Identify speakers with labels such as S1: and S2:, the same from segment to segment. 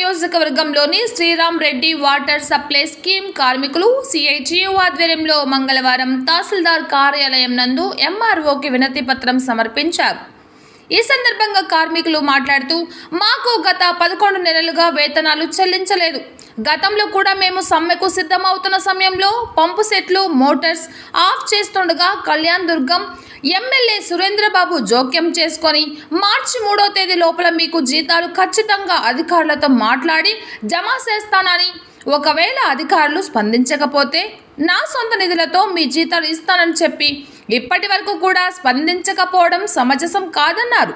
S1: నియోజకవర్గంలోని Sriram Reddy water supply scheme కార్మికులు సిఐటియు ఆధ్వర్యంలో మంగళవారం తహసీల్దార్ కార్యాలయం నందు ఎంఆర్ఓకి వినతి పత్రం సమర్పించారు. ఈ సందర్భంగా కార్మికులు మాట్లాడుతూ, మాకు గత 11 నెలలుగా వేతనాలు చెల్లించలేదు. గతంలో కూడా మేము సమ్మెకు సిద్ధమవుతున్న సమయంలో పంపు సెట్లు, మోటార్స్ ఆఫ్ చేస్తుండగా కళ్యాణ్ దుర్గం ఎమ్మెల్యే సురేంద్రబాబు జోక్యం చేసుకొని మార్చి 3వ తేదీ లోపల మీకు జీతాలు ఖచ్చితంగా అధికారులతో మాట్లాడి జమ చేస్తానని, ఒకవేళ అధికారులు స్పందించకపోతే నా సొంత నిధులతో మీ జీతాలు ఇస్తానని చెప్పి ఇప్పటి వరకు కూడా స్పందించకపోవడం సమంజసం కాదన్నారు.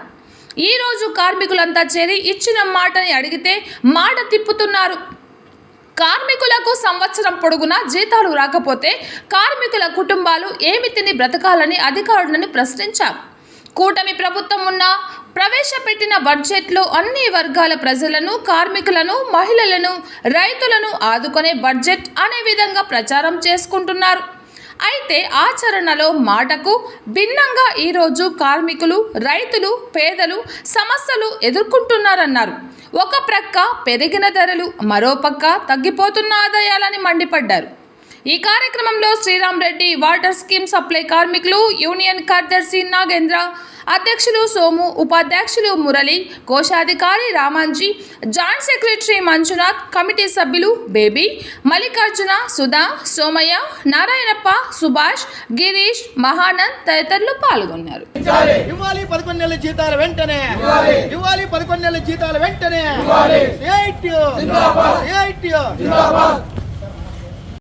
S1: ఈరోజు కార్మికులంతా చేరి ఇచ్చిన మాటని అడిగితే మాట తిప్పుతున్నారు. కార్మికులకు సంవత్సరం పొడుగునా జీతాలు రాకపోతే కార్మికుల కుటుంబాలు ఏమి తిని బ్రతకాలని అధికారులను ప్రశ్నించారు. కూటమి ప్రభుత్వం ప్రవేశపెట్టిన బడ్జెట్లో అన్ని వర్గాల ప్రజలను, కార్మికులను, మహిళలను, రైతులను ఆదుకునే బడ్జెట్ అనే విధంగా ప్రచారం చేసుకుంటున్నారు. అయితే ఆచరణలో మాటకు భిన్నంగా ఈరోజు కార్మికులు, రైతులు, పేదలు సమస్యలు ఎదుర్కొంటున్నారన్నారు. ఒక ప్రక్క పెరిగిన ధరలు, మరో పక్క తగ్గిపోతున్న ఆదాయాలని మండిపడ్డారు. ఈ కార్యక్రమంలో Sriram Reddy water scheme supply కార్మికులు యూనియన్ కార్యదర్శి నాగేంద్ర, అధ్యక్షులు సోము, ఉపాధ్యక్షులు మురళి, కోశాధికారి Ramanji, joint secretary Manjunath, committee సభ్యులు బేబీ, మల్లికార్జున, సుధా, సోమయ్య, నారాయణప్ప, సుభాష్, గిరీష్, మహానంద్ తదితరులు పాల్గొన్నారు.
S2: ఇవ్వాలి 11 నెలల జీతాలు వెంటనే, ఇవ్వాలి 11 నెలల జీతాలు వెంటనే.